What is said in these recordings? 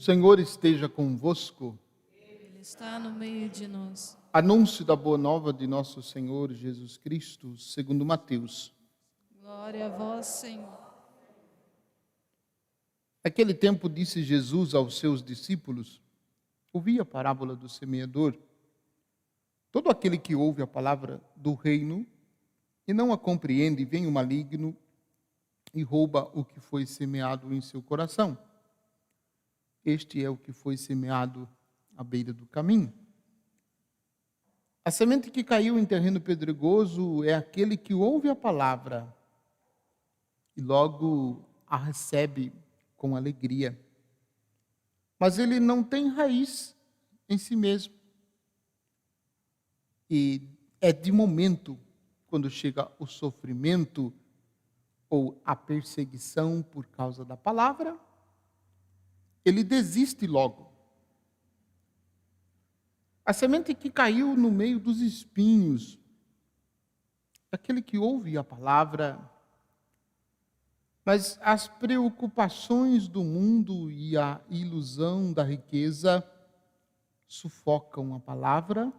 Senhor esteja convosco. Ele está no meio de nós. Anúncio da boa nova de nosso Senhor Jesus Cristo, segundo Mateus. Glória a vós, Senhor. Naquele tempo disse Jesus aos seus discípulos: ouvi a parábola do semeador. Todo aquele que ouve a palavra do reino e não a compreende, vem o maligno e rouba o que foi semeado em seu coração. Este é o que foi semeado à beira do caminho. A semente que caiu em terreno pedregoso é aquele que ouve a palavra e logo a recebe com alegria. Mas ele não tem raiz em si mesmo. E é de momento, quando chega o sofrimento ou a perseguição por causa da palavra, ele desiste logo. A semente que caiu no meio dos espinhos, aquele que ouve a palavra, mas as preocupações do mundo e a ilusão da riqueza sufocam a palavra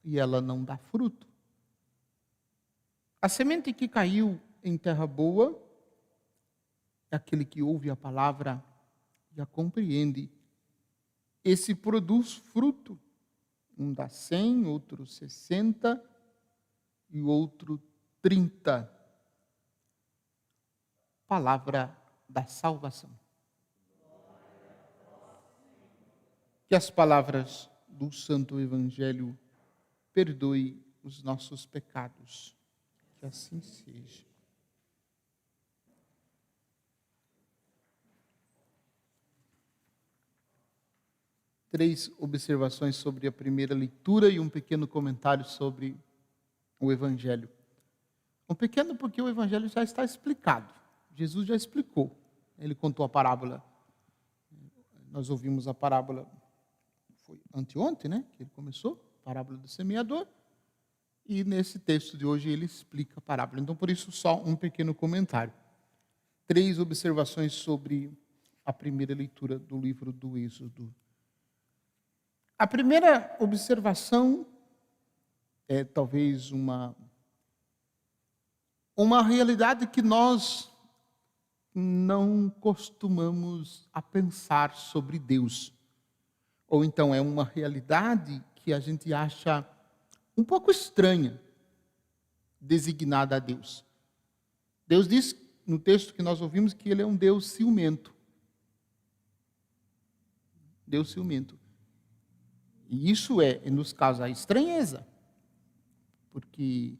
e ela não dá fruto. A semente que caiu em terra boa é aquele que ouve a palavra e a compreende. Esse produz fruto. Um dá 100, outro 60 e o outro 30. Palavra da salvação. Que as palavras do Santo Evangelho perdoem os nossos pecados. Que assim seja. Três observações sobre a primeira leitura e um pequeno comentário sobre o Evangelho. Um pequeno porque o Evangelho já está explicado. Jesus já explicou. Ele contou a parábola. Nós ouvimos a parábola, foi anteontem, né? Que ele começou, a parábola do semeador. E nesse texto de hoje ele explica a parábola. Então, por isso, só um pequeno comentário. Três observações sobre a primeira leitura do livro do Êxodo. A primeira observação é talvez uma realidade que nós não costumamos a pensar sobre Deus. Ou então é uma realidade que a gente acha um pouco estranha, designada a Deus. Deus diz no texto que nós ouvimos que ele é um Deus ciumento. Deus ciumento. E isso nos causa estranheza, porque,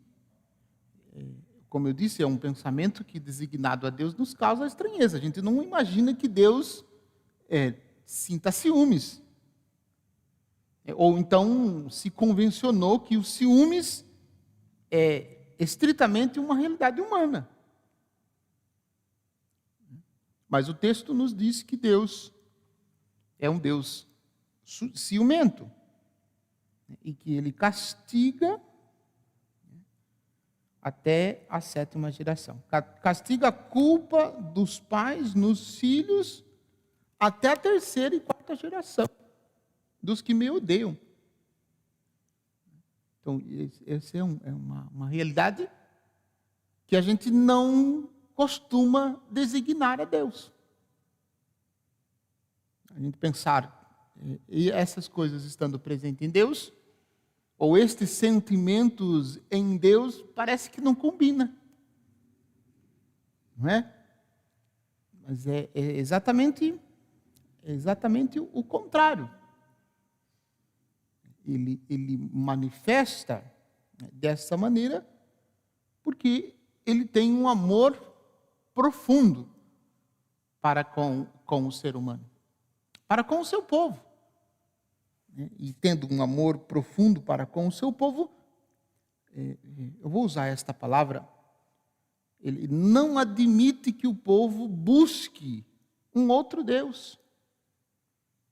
como eu disse, é um pensamento que, designado a Deus, nos causa estranheza. A gente não imagina que Deus sinta ciúmes. Ou então se convencionou que o ciúmes é estritamente uma realidade humana. Mas o texto nos diz que Deus é um Deus ciumento e que ele castiga até a 7ª geração. Castiga a culpa dos pais nos filhos até a 3ª e 4ª geração dos que me odeiam. Então, essa é uma realidade que a gente não costuma designar a Deus. A gente pensar, e essas coisas estando presentes em Deus, ou estes sentimentos em Deus, parece que não combina. Não é? Mas é exatamente o contrário. Ele manifesta dessa maneira porque ele tem um amor profundo para com o ser humano, para com o seu povo. E tendo um amor profundo para com o seu povo, eu vou usar esta palavra, ele não admite que o povo busque um outro Deus.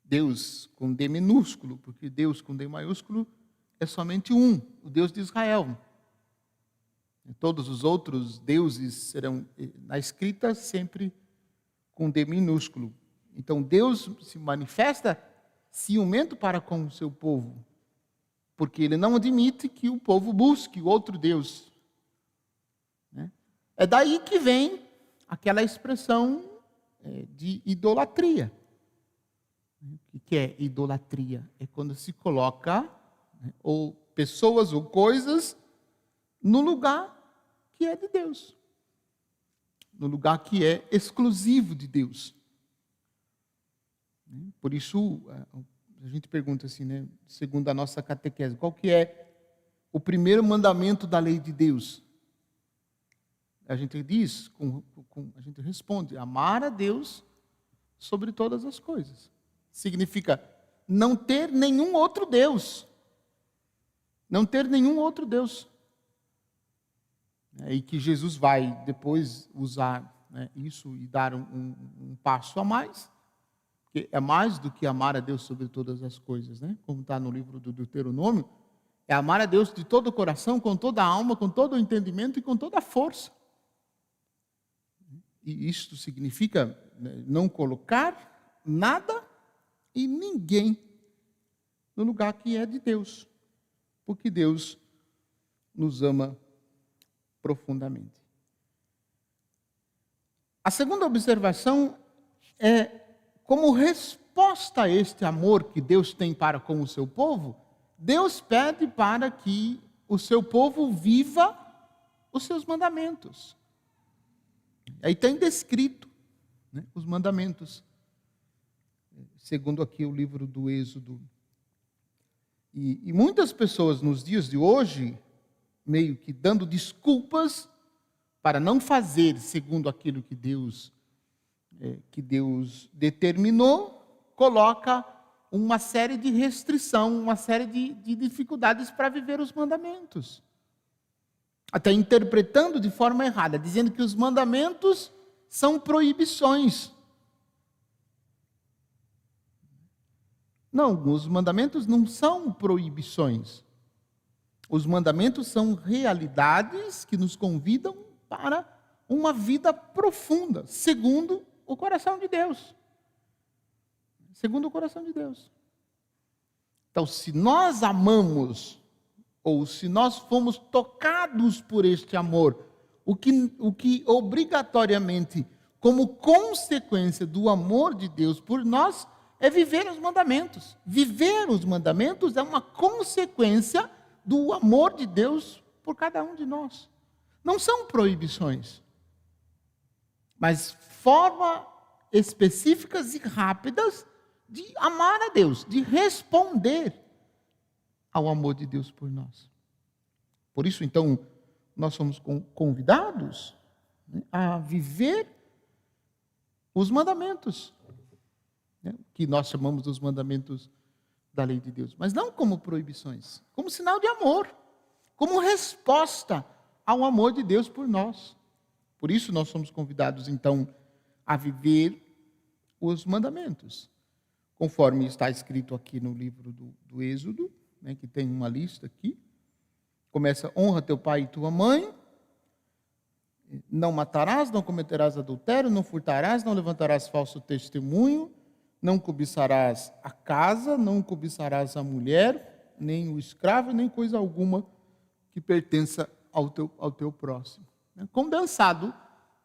Deus com D minúsculo, porque Deus com D maiúsculo é somente um, o Deus de Israel. Todos os outros deuses serão, na escrita, sempre com D minúsculo. Então Deus se manifesta ciumento para com o seu povo, porque ele não admite que o povo busque o outro Deus. É daí que vem aquela expressão de idolatria. O que é idolatria? É quando se coloca ou pessoas ou coisas no lugar que é de Deus, no lugar que é exclusivo de Deus. Por isso, a gente pergunta assim, segundo a nossa catequese, qual que é o primeiro mandamento da lei de Deus? A gente diz, a gente responde, amar a Deus sobre todas as coisas. Significa não ter nenhum outro Deus. Não ter nenhum outro Deus. E que Jesus vai depois usar isso e dar um passo a mais. Que é mais do que amar a Deus sobre todas as coisas, como está no livro do Deuteronômio, é amar a Deus de todo o coração, com toda a alma, com todo o entendimento e com toda a força. E isto significa não colocar nada e ninguém no lugar que é de Deus, porque Deus nos ama profundamente. A segunda observação é como resposta a este amor que Deus tem para com o seu povo, Deus pede para que o seu povo viva os seus mandamentos. Aí tem descrito os mandamentos, segundo aqui o livro do Êxodo. E muitas pessoas nos dias de hoje, meio que dando desculpas para não fazer segundo aquilo que Deus determinou, coloca uma série de restrições, uma série de dificuldades para viver os mandamentos. Até interpretando de forma errada, dizendo que os mandamentos são proibições. Não, os mandamentos não são proibições. Os mandamentos são realidades que nos convidam para uma vida profunda, segundo o coração de Deus. Segundo o coração de Deus. Então, se nós amamos, ou se nós fomos tocados por este amor, o que obrigatoriamente, como consequência do amor de Deus por nós, é viver os mandamentos. Viver os mandamentos é uma consequência do amor de Deus por cada um de nós. Não são proibições, mas formas específicas e rápidas de amar a Deus, de responder ao amor de Deus por nós. Por isso, então, nós somos convidados a viver os mandamentos, que nós chamamos dos mandamentos da lei de Deus, mas não como proibições, como sinal de amor, como resposta ao amor de Deus por nós. Por isso, nós somos convidados, então, a viver os mandamentos, conforme está escrito aqui no livro do Êxodo, que tem uma lista aqui. Começa: honra teu pai e tua mãe, não matarás, não cometerás adultério, não furtarás, não levantarás falso testemunho, não cobiçarás a casa, não cobiçarás a mulher, nem o escravo, nem coisa alguma que pertença ao teu próximo. Condensado,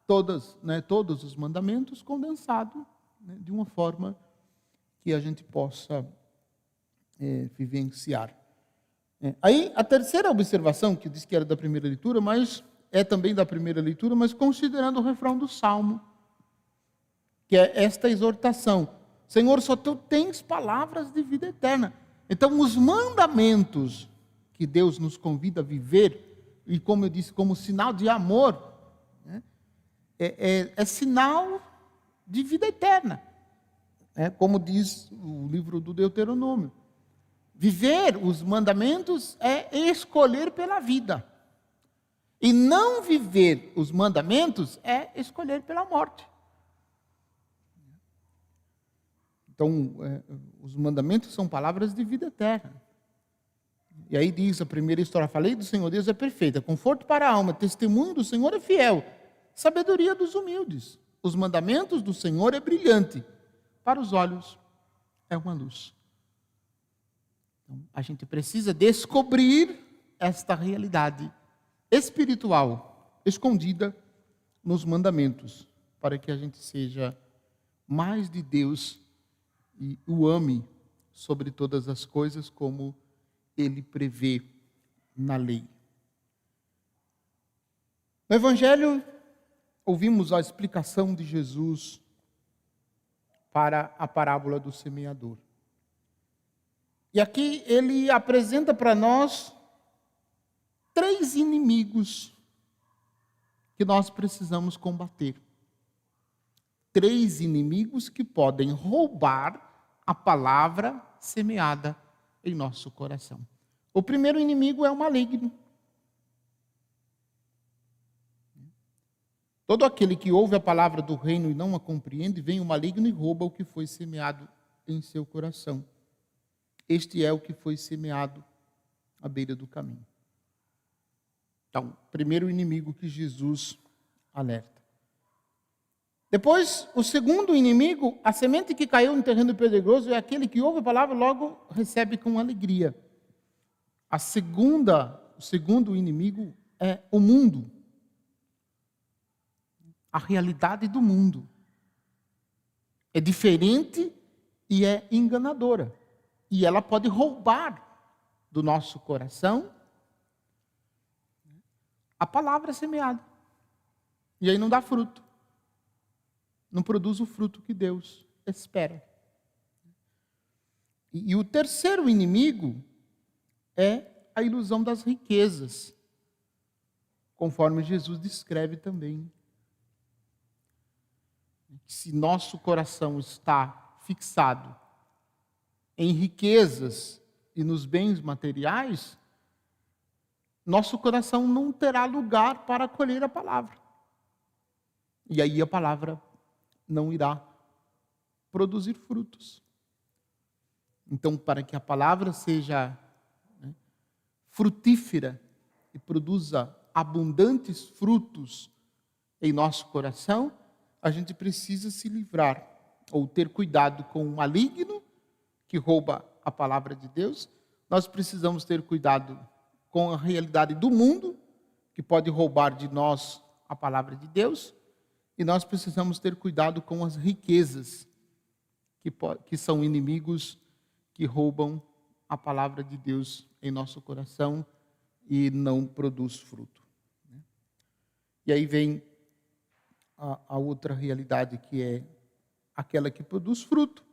todos os mandamentos, condensado de uma forma que a gente possa vivenciar. Aí, a terceira observação, que eu disse que era da primeira leitura, mas é também da primeira leitura, mas considerando o refrão do Salmo, que é esta exortação: Senhor, só tu tens palavras de vida eterna. Então, os mandamentos que Deus nos convida a viver, e como eu disse, como sinal de amor, é sinal de vida eterna. Como diz o livro do Deuteronômio. Viver os mandamentos é escolher pela vida. E não viver os mandamentos é escolher pela morte. Então, os mandamentos são palavras de vida eterna. E aí diz a primeira história: a lei do Senhor Deus é perfeita, conforto para a alma, testemunho do Senhor é fiel, sabedoria dos humildes. Os mandamentos do Senhor é brilhante, para os olhos é uma luz. Então, a gente precisa descobrir esta realidade espiritual escondida nos mandamentos, para que a gente seja mais de Deus e o ame sobre todas as coisas, como Ele prevê na lei. No Evangelho, ouvimos a explicação de Jesus para a parábola do semeador. E aqui ele apresenta para nós 3 inimigos que nós precisamos combater. 3 inimigos que podem roubar a palavra semeada em nosso coração. O primeiro inimigo é o maligno. Todo aquele que ouve a palavra do reino e não a compreende, vem o maligno e rouba o que foi semeado em seu coração. Este é o que foi semeado à beira do caminho. Então, primeiro inimigo que Jesus alerta. Depois, o segundo inimigo, a semente que caiu no terreno pedregoso, é aquele que ouve a palavra e logo recebe com alegria. O segundo inimigo é o mundo. A realidade do mundo. É diferente e é enganadora. E ela pode roubar do nosso coração a palavra semeada. E aí não dá fruto. Não produz o fruto que Deus espera. E o terceiro inimigo é a ilusão das riquezas, conforme Jesus descreve também. Se nosso coração está fixado em riquezas e nos bens materiais, nosso coração não terá lugar para acolher a palavra. E aí a palavra não irá produzir frutos. Então, para que a palavra seja frutífera e produza abundantes frutos em nosso coração, a gente precisa se livrar ou ter cuidado com o maligno que rouba a palavra de Deus. Nós precisamos ter cuidado com a realidade do mundo, que pode roubar de nós a palavra de Deus. E nós precisamos ter cuidado com as riquezas, que são inimigos que roubam a palavra de Deus em nosso coração e não produz fruto. E aí vem a outra realidade, que é aquela que produz fruto.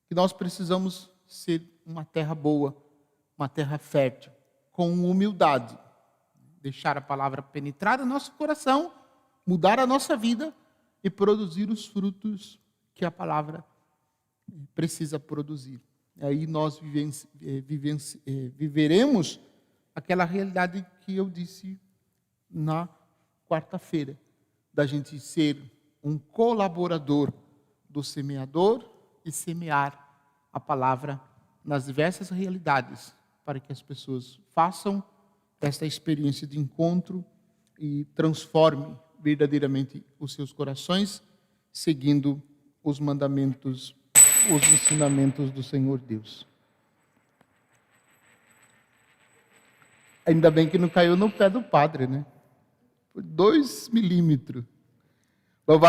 Que nós precisamos ser uma terra boa, uma terra fértil, com humildade. Deixar a palavra penetrar no nosso coração, mudar a nossa vida e produzir os frutos que a palavra precisa produzir. Aí nós viveremos aquela realidade que eu disse na quarta-feira, da gente ser um colaborador do semeador e semear a palavra nas diversas realidades, para que as pessoas façam esta experiência de encontro e transformem verdadeiramente os seus corações, seguindo os mandamentos, os ensinamentos do Senhor Deus. Ainda bem que não caiu no pé do padre, né? Por 2 milímetros. Louvado